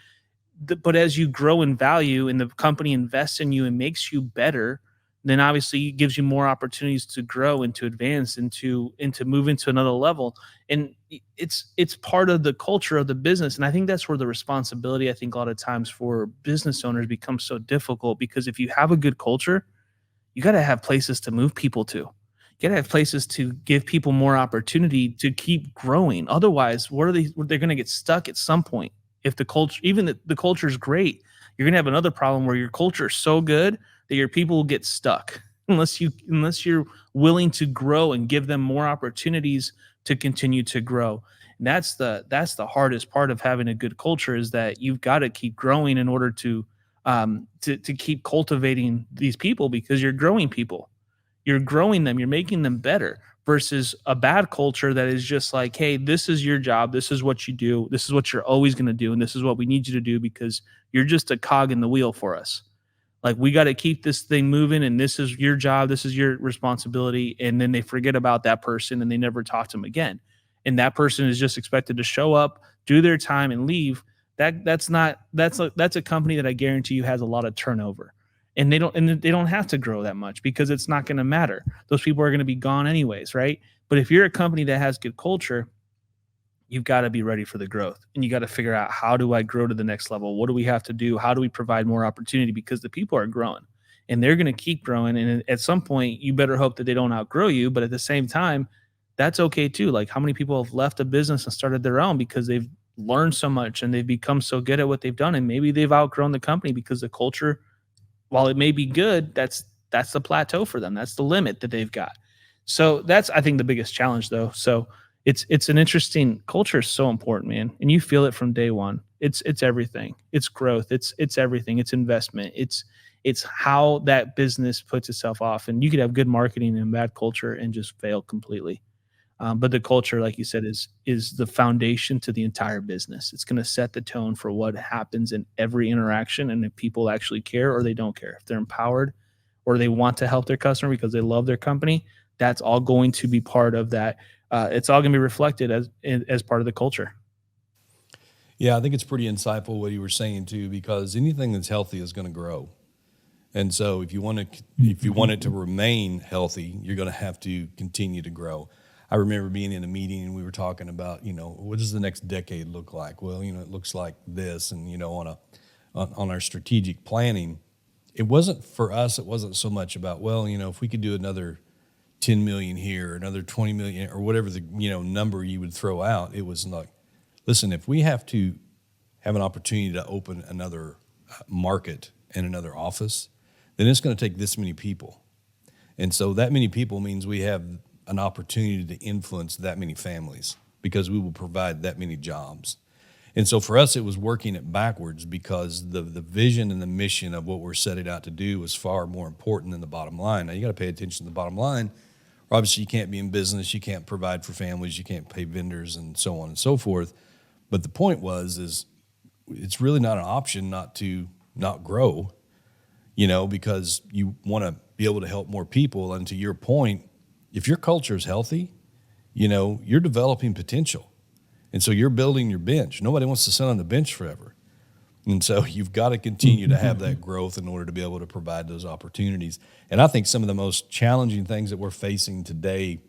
But as you grow in value and the company invests in you and makes you better, then obviously it gives you more opportunities to grow and to advance and to move into another level. And it's part of the culture of the business. And I think that's where the responsibility, I think a lot of times for business owners becomes so difficult, because if you have a good culture, you got to have places to move people to. You got to have places to give people more opportunity to keep growing. Otherwise, what are they? They're going to get stuck at some point. If the culture, even the culture is great, you're going to have another problem where your culture is so good that your people will get stuck unless you're willing to grow and give them more opportunities to continue to grow. And that's the hardest part of having a good culture, is that you've got to keep growing in order to keep cultivating these people, because you're growing people, you're growing them, you're making them better, versus a bad culture that is just like, hey, this is your job, this is what you do, this is what you're always going to do, and this is what we need you to do because you're just a cog in the wheel for us. Like we got to keep this thing moving, and this is your job, this is your responsibility. And then they forget about that person and they never talk to them again. And that person is just expected to show up, do their time, and leave. That's not that's a company that I guarantee you has a lot of turnover. And they don't have to grow that much because it's not going to matter. Those people are going to be gone anyways, right? But if you're a company that has good culture, you've got to be ready for the growth, and you got to figure out, how do I grow to the next level? What do we have to do? How do we provide more opportunity? Because the people are growing and they're going to keep growing. And at some point, you better hope that they don't outgrow you. But at the same time, that's okay too. Like how many people have left a business and started their own because they've learned so much and they've become so good at what they've done. And maybe they've outgrown the company because the culture, while it may be good, that's the plateau for them. That's the limit that they've got. So that's, I think, the biggest challenge though. So it's an interesting culture is so important, man. And you feel it from day one. It's everything. It's growth. It's everything. It's investment. It's how that business puts itself off. And you could have good marketing and bad culture and just fail completely. But the culture, like you said, is the foundation to the entire business. It's going to set the tone for what happens in every interaction, and if people actually care or they don't care, if they're empowered or they want to help their customer because they love their company, that's all going to be part of that. It's all going to be reflected as part of the culture. Yeah, I think it's pretty insightful what you were saying too, because anything that's healthy is going to grow. And so if you want it to remain healthy, you're going to have to continue to grow. I remember being in a meeting and we were talking about, what does the next decade look like? Well, it looks like this, and on our strategic planning, it wasn't for us. It wasn't so much about, well, if we could do another 10 million here, another 20 million, or whatever the number you would throw out. It was like, listen, if we have to have an opportunity to open another market and another office, then it's going to take this many people. And so that many people means we have an opportunity to influence that many families, because we will provide that many jobs. And so for us, it was working it backwards, because the vision and the mission of what we're setting out to do was far more important than the bottom line. Now, you got to pay attention to the bottom line. Obviously, you can't be in business, you can't provide for families, you can't pay vendors, and so on and so forth. But the point is it's really not an option not to not grow, because you want to be able to help more people. And to your point, if your culture is healthy, you're developing potential. And so you're building your bench. Nobody wants to sit on the bench forever. And so you've got to continue to have that growth in order to be able to provide those opportunities. And I think some of the most challenging things that we're facing today,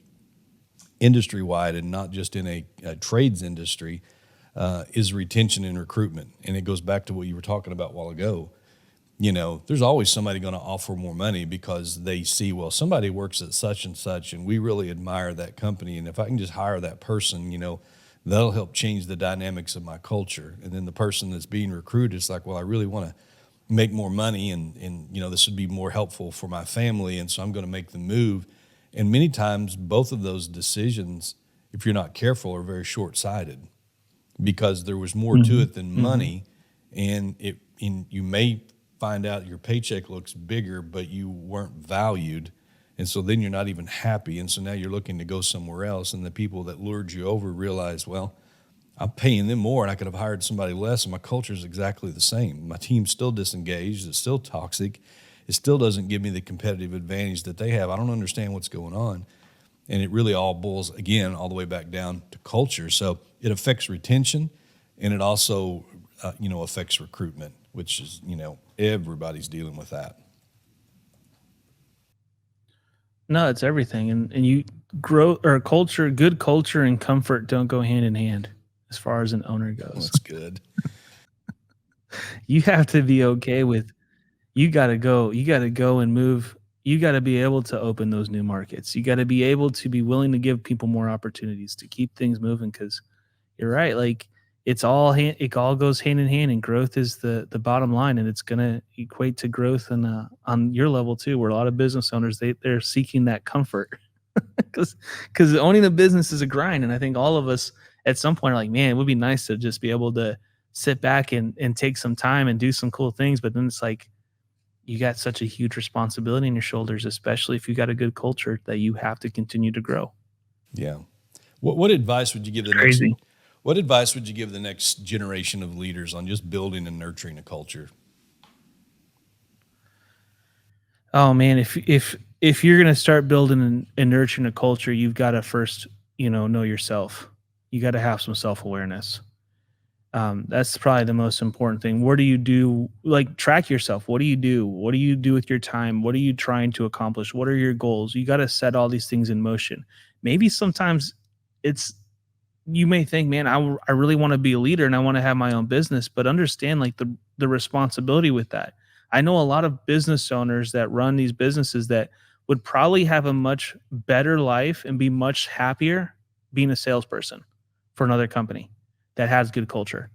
industry-wide and not just in a trades industry, is retention and recruitment. And it goes back to what you were talking about a while ago. There's always somebody going to offer more money because they see, well, somebody works at such and such, and we really admire that company. And if I can just hire that person, that'll help change the dynamics of my culture. And then the person that's being recruited is like, well, I really want to make more money, and this would be more helpful for my family, and so I'm going to make the move. And many times, both of those decisions, if you're not careful, are very short-sighted, because there was more to it than money, and you may find out your paycheck looks bigger, but you weren't valued. And so then you're not even happy. And so now you're looking to go somewhere else. And the people that lured you over realize, well, I'm paying them more and I could have hired somebody less, and my culture is exactly the same. My team's still disengaged, it's still toxic, it still doesn't give me the competitive advantage that they have. I don't understand what's going on. And it really all boils, again, all the way back down to culture. So it affects retention, and it also, affects recruitment, which is, everybody's dealing with that. No, it's everything, and you grow or culture, good culture and comfort don't go hand in hand as far as an owner Well, goes. that's good. You have to be okay with you gotta go and move. You gotta be able to open those new markets. You gotta be able to be willing to give people more opportunities to keep things moving. Because you're right, like, it all goes hand in hand, and growth is the bottom line, and it's gonna equate to growth and, on your level too, where a lot of business owners, they're seeking that comfort. Because owning a business is a grind, and I think all of us at some point are like, "Man, it would be nice to just be able to sit back and take some time and do some cool things," but then it's like, you got such a huge responsibility on your shoulders, especially if you got a good culture that you have to continue to grow. Yeah. What advice would you give It's the next crazy. what advice would you give the next generation of leaders on just building and nurturing a culture? Oh man, if you're gonna start building and nurturing a culture, you've got to first, know yourself. You got to have some self awareness. That's probably the most important thing. What do you do? Like, track yourself. What do you do? What do you do with your time? What are you trying to accomplish? What are your goals? You got to set all these things in motion. Maybe sometimes it's you may think, man, I really want to be a leader and I want to have my own business, but understand like the responsibility with that. I know a lot of business owners that run these businesses that would probably have a much better life and be much happier being a salesperson for another company that has good culture,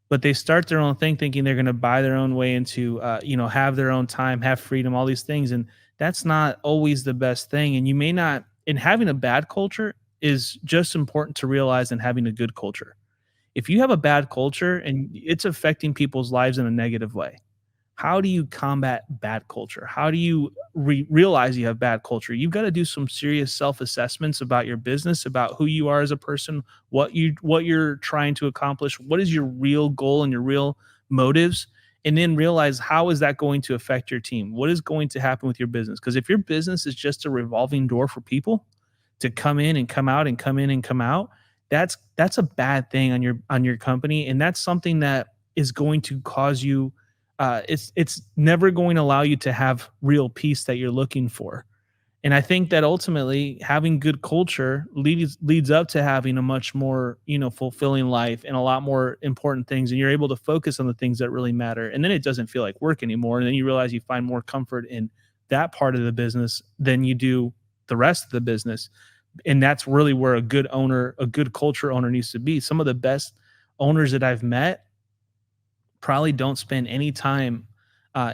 but they start their own thing thinking they're going to buy their own way into, have their own time, have freedom, all these things, and that's not always the best thing. And you may not, and having a bad culture is just important to realize than having a good culture. If you have a bad culture and it's affecting people's lives in a negative way, how do you combat bad culture? How do you realize you have bad culture? You've got to do some serious self-assessments about your business, about who you are as a person, what you're trying to accomplish, what is your real goal and your real motives, and then realize how is that going to affect your team? What is going to happen with your business? Because if your business is just a revolving door for people to come in and come out and come in and come out, that's a bad thing on your company, and that's something that is going to cause you, it's never going to allow you to have real peace that you're looking for. And I think that ultimately having good culture leads up to having a much more, fulfilling life and a lot more important things. And you're able to focus on the things that really matter. And then it doesn't feel like work anymore. And then you realize you find more comfort in that part of the business than you do the rest of the business. And that's really where a good owner, a good culture owner needs to be. Some of the best owners that I've met probably don't spend any time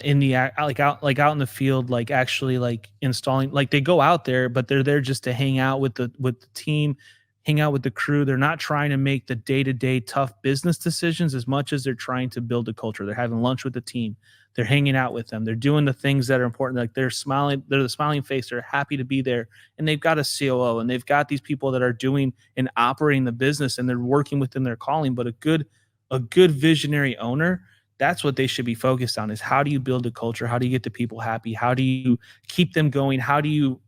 in the out in the field, like actually like installing, like they go out there but they're there just to hang out with the team, hang out with the crew. They're not trying to make the day-to-day tough business decisions as much as they're trying to build a culture. They're having lunch with the team, they're hanging out with them, they're doing the things that are important, like they're smiling, they're the smiling face, they're happy to be there. And they've got a COO and they've got these people that are doing and operating the business and they're working within their calling. But a good visionary owner, that's what they should be focused on, is how do you build a culture? How do you get the people happy? How do you keep them going? How do you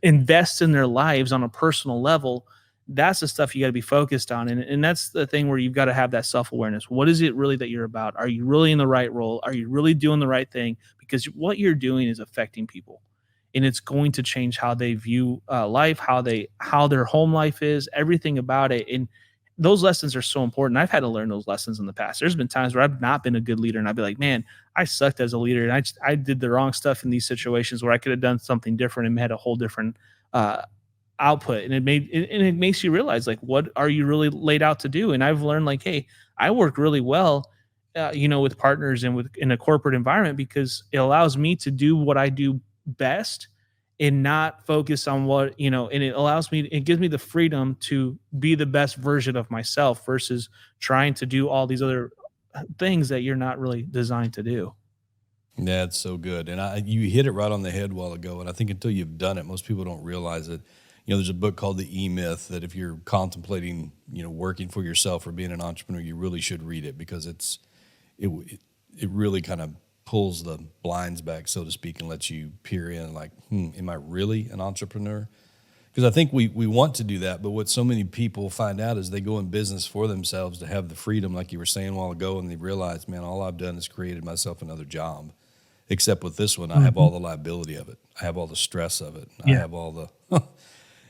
invest in their lives on a personal level? That's the stuff you got to be focused on. And that's the thing where you've got to have that self awareness. What is it really that you're about? Are you really in the right role? Are you really doing the right thing? Because what you're doing is affecting people, and it's going to change how they view life, how their home life is, everything about it. And those lessons are so important. I've had to learn those lessons in the past. There's been times where I've not been a good leader, and I'd be like, man, I sucked as a leader, and I did the wrong stuff in these situations where I could have done something different and had a whole different uh, output. And it makes you realize, like, what are you really laid out to do? And I've learned, like, hey, I work really well, with partners and with in a corporate environment, because it allows me to do what I do best and not focus on and it gives me the freedom to be the best version of myself versus trying to do all these other things that you're not really designed to do. That's so good. And you hit it right on the head a while ago. And I think until you've done it, most people don't realize it. There's a book called The E Myth that if you're contemplating, working for yourself or being an entrepreneur, you really should read it because it really kind of pulls the blinds back, so to speak, and lets you peer in like, am I really an entrepreneur? Because I think we want to do that, but what so many people find out is they go in business for themselves to have the freedom, like you were saying a while ago, and they realize, man, all I've done is created myself another job. Except with this one, I have all Mhm. the liability of it. I have all the stress of it. I Yeah. have all the,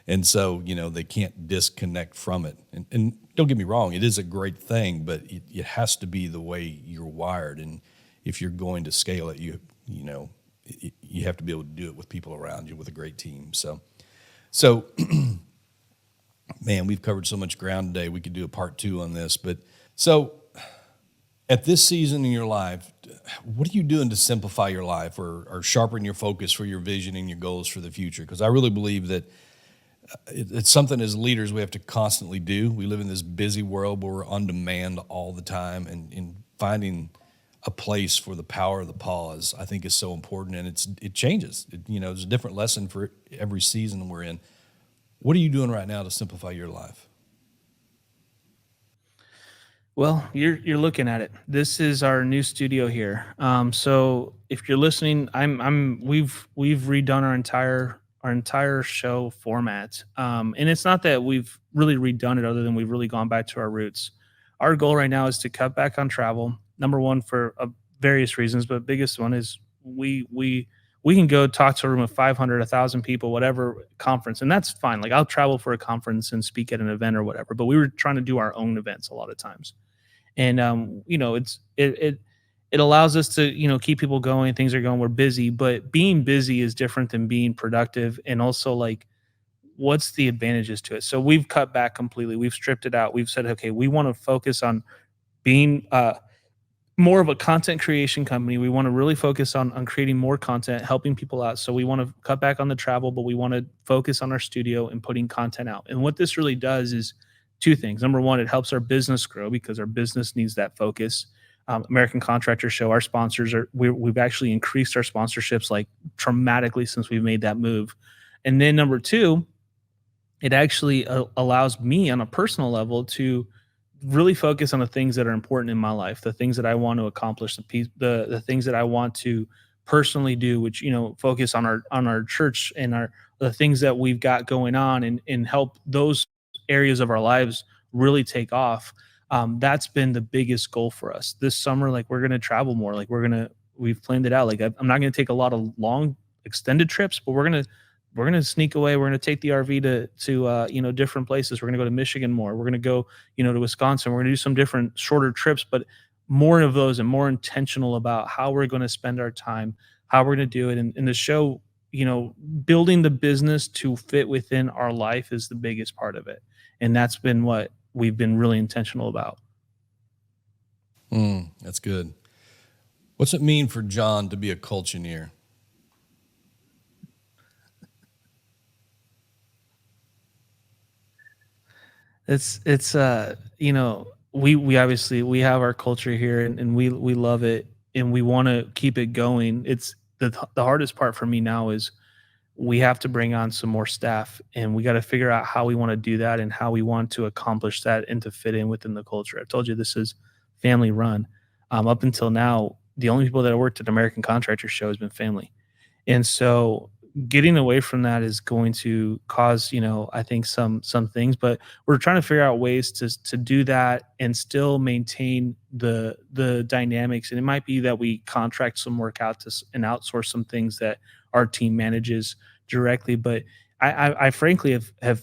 and so they can't disconnect from it. And don't get me wrong, it is a great thing, but it has to be the way you're wired. And if you're going to scale it, you have to be able to do it with people around you with a great team. So, man, we've covered so much ground today. We could do a part two on this, but so at this season in your life, what are you doing to simplify your life or sharpen your focus for your vision and your goals for the future? Because I really believe that it's something as leaders we have to constantly do. We live in this busy world where we're on demand all the time, and finding a place for the power of the pause, I think, is so important, and it changes. There's a different lesson for every season we're in. What are you doing right now to simplify your life? Well, you're looking at it. This is our new studio here. So if you're listening, we've redone our entire show format. And it's not that we've really redone it, other than we've really gone back to our roots. Our goal right now is to cut back on travel. Number one, for various reasons, but biggest one is we can go talk to a room of 500, 1,000 people, whatever conference, and that's fine. Like, I'll travel for a conference and speak at an event or whatever, but we were trying to do our own events a lot of times. And it allows us to keep people going. Things are going, we're busy, but being busy is different than being productive. And also, like, what's the advantages to it? So we've cut back completely, we've stripped it out, we've said, okay, we want to focus on being more of a content creation company. We want to really focus on creating more content, helping people out. So we want to cut back on the travel, but we want to focus on our studio and putting content out. And what this really does is two things. Number one, it helps our business grow because our business needs that focus. American Contractor Show, our sponsors we've actually increased our sponsorships like dramatically since we've made that move. And then number two, it actually allows me on a personal level to really focus on the things that are important in my life, the things that I want to accomplish, the things that I want to personally do, which focus on our church and our the things that we've got going on, and help those areas of our lives really take off. That's been the biggest goal for us this summer. Like, we're gonna travel more. Like, we've planned it out. Like, I'm not gonna take a lot of long extended trips, but we're gonna sneak away. We're gonna take the RV to different places. We're gonna go to Michigan more. We're gonna go to Wisconsin. We're gonna do some different shorter trips, but more of those, and more intentional about how we're going to spend our time, how we're going to do it. And the show, building the business to fit within our life is the biggest part of it, and that's been what we've been really intentional about. That's good. What's it mean for John to be a culture-neer? We obviously we have our culture here, and we love it, and we want to keep it going. It's the hardest part for me now is we have to bring on some more staff, and we got to figure out how we want to do that and how we want to accomplish that and to fit in within the culture. I told you this is family run. Up until now, the only people that worked at American Contractor Show has been family. And so getting away from that is going to cause, I think some things, but we're trying to figure out ways to do that and still maintain the dynamics. And it might be that we contract some work out and outsource some things that our team manages directly. But I frankly have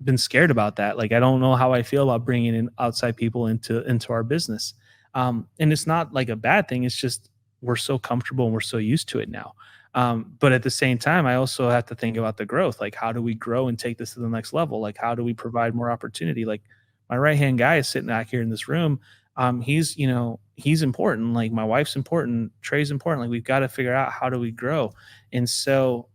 been scared about that. Like, I don't know how I feel about bringing in outside people into our business. And it's not like a bad thing. It's just we're so comfortable and we're so used to it now. But at the same time, I also have to think about the growth. Like, how do we grow and take this to the next level? Like, how do we provide more opportunity? Like, my right hand guy is sitting out here in this room. He's important. Like, my wife's important. Trey's important. Like, we've got to figure out how do we grow. And so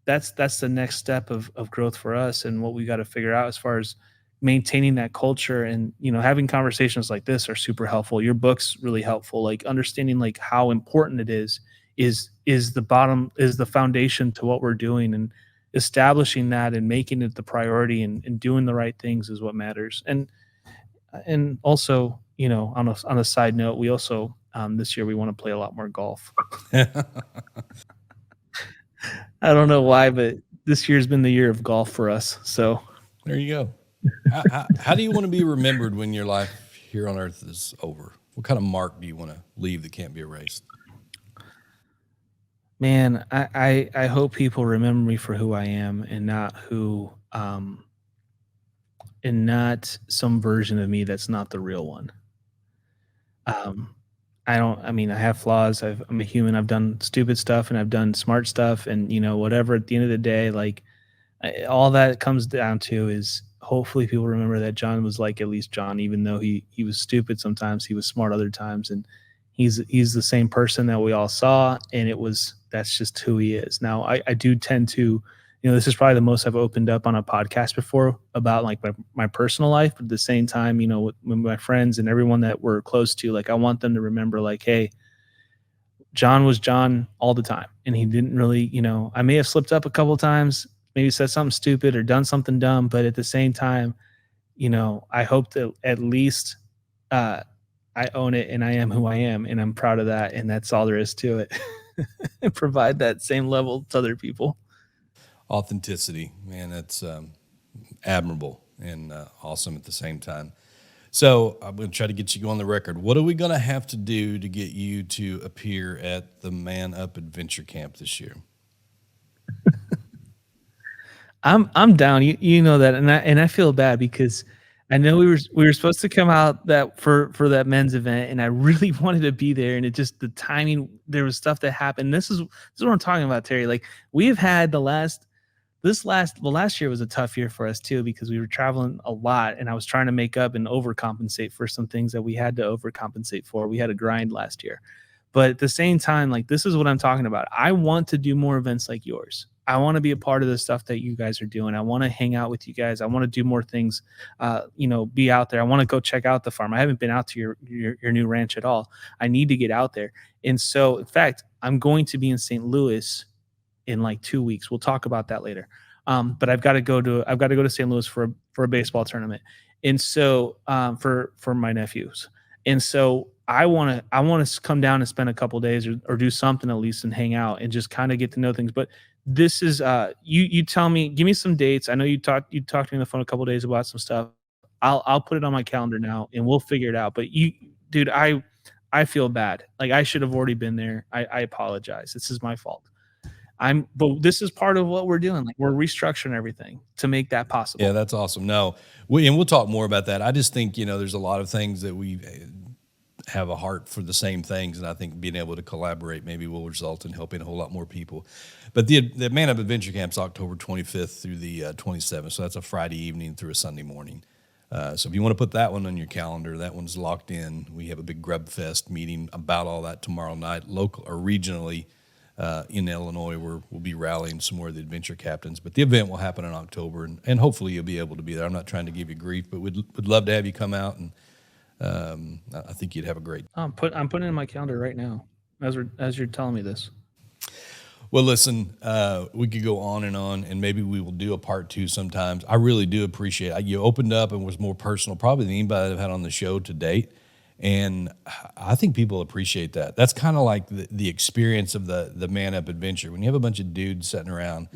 that's the next step of growth for us, and what we got to figure out as far as maintaining that culture. And having conversations like this are super helpful. Your book's really helpful, like understanding like how important it is the foundation to what we're doing. establishing that and making it the priority and doing the right things is what matters. And also, on a side note, we also this year we want to play a lot more golf. I don't know why, but this year's been the year of golf for us. So, There you go. How do you want to be remembered when your life here on earth is over? What kind of mark do you want to leave that can't be erased? man, I hope people remember me for who I am and not some version of me that's not the real one. Um, I mean, I have flaws. I'm a human. I've done stupid stuff and I've done smart stuff, and whatever. At the end of the day, like, all that comes down to is hopefully people remember that John was like at least John, even though he was stupid sometimes, he was smart other times, and he's the same person that we all saw, and that's just who he is. Now, I do tend to, this is probably the most I've opened up on a podcast before about like my personal life, but at the same time, with my friends and everyone that we're close to, like I want them to remember, like, hey, John was John all the time. And he didn't really, I may have slipped up a couple of times, maybe said something stupid or done something dumb, but at the same time, I hope that at least uh, I own it and I am who I am and I'm proud of that. And that's all there is to it. And provide that same level to other people. Authenticity, man, that's admirable and awesome at the same time. So I'm going to try to get you on the record. What are we going to have to do to get you to appear at the Man Up Adventure Camp this year? I'm down. You know that, and I feel bad because I know we were supposed to come out that for that men's event, and I really wanted to be there, and it just the timing. There was stuff that happened. This is what I'm talking about, Terry. Like we have had last year was a tough year for us too because we were traveling a lot, and I was trying to make up and overcompensate for some things that we had to overcompensate for. We had a grind last year, but at the same time, like this is what I'm talking about. I want to do more events like yours. I want to be a part of the stuff that you guys are doing. I want to hang out with you guys. I want to do more things. Be out there. I want to go check out the farm. I haven't been out to your new ranch at all. I need to get out there. And so, in fact, I'm going to be in St. Louis in like 2 weeks. We'll talk about that later. But I've got to go to St. Louis for a baseball tournament, and so for my nephews, and so I want to come down and spend a couple days or do something at least and hang out and just kind of get to know things. But this is you tell me, give me some dates. I know you talked to me on the phone a couple days about some stuff. I'll put it on my calendar now and we'll figure it out. But dude, I feel bad. Like I should have already been there. I apologize. This is my fault. But this is part of what we're doing. Like we're restructuring everything to make that possible. Yeah, that's awesome. No, we'll talk more about that. I just think, there's a lot of things that we have a heart for the same things, and I think being able to collaborate maybe will result in helping a whole lot more people. But the Man Up Adventure Camp's October 25th through the 27th, so that's a Friday evening through a Sunday morning. So if you want to put that one on your calendar, that one's locked in. We have a big Grub Fest meeting about all that tomorrow night, local or regionally in Illinois, where we'll be rallying some more of the adventure captains. But the event will happen in October, and hopefully you'll be able to be there. I'm not trying to give you grief, but we'd love to have you come out, and I think you'd have a great. I'm putting it in my calendar right now as you're telling me this. Well, listen, we could go on, and maybe we will do a part 2 sometimes. I really do appreciate it. You opened up and was more personal probably than anybody I've had on the show to date, and I think people appreciate that. That's kind of like the experience of the Man Up Adventure. When you have a bunch of dudes sitting around,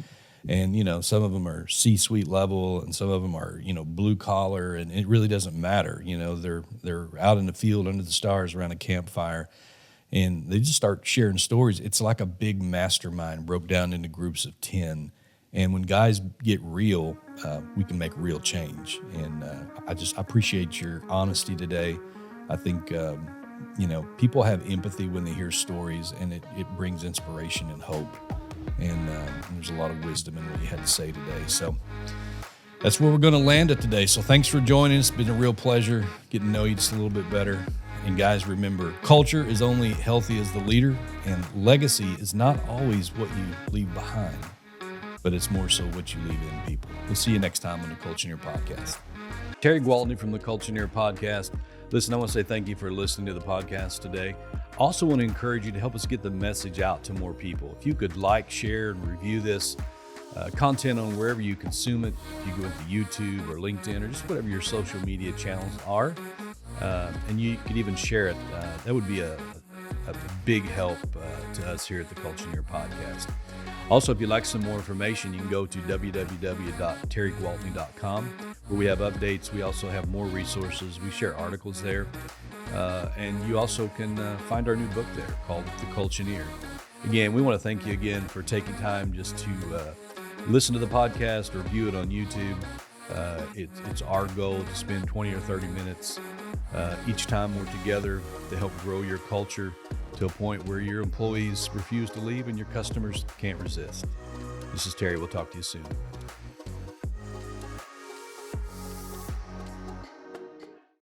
and some of them are C-suite level, and some of them are blue collar, and it really doesn't matter. They're out in the field under the stars around a campfire, and they just start sharing stories. It's like a big mastermind broke down into groups of 10. And when guys get real, we can make real change. And I appreciate your honesty today. I think, people have empathy when they hear stories, and it brings inspiration and hope. And there's a lot of wisdom in what you had to say today. So that's where we're going to land it today. So thanks for joining us. It's been a real pleasure getting to know you just a little bit better. And guys, remember, culture is only healthy as the leader, and legacy is not always what you leave behind, but it's more so what you leave in people. We'll see you next time on the Culture-neer podcast. Terry Gwaltney from the Culture-neer podcast. Listen, I want to say thank you for listening to the podcast today. I also want to encourage you to help us get the message out to more people. If you could like, share, and review this, content on wherever you consume it. You go into YouTube or LinkedIn or just whatever your social media channels are, and you could even share it. That would be a big help to us here at the Culture-neer podcast. Also, if you'd like some more information, you can go to www.terrygwaltney.com, where we have updates. We also have more resources. We share articles there. And you also can find our new book there called The Culture-neer. Again, we want to thank you again for taking time just to listen to the podcast or view it on YouTube. It's our goal to spend 20 or 30 minutes each time we're together to help grow your culture to a point where your employees refuse to leave and your customers can't resist. This is Terry. We'll talk to you soon.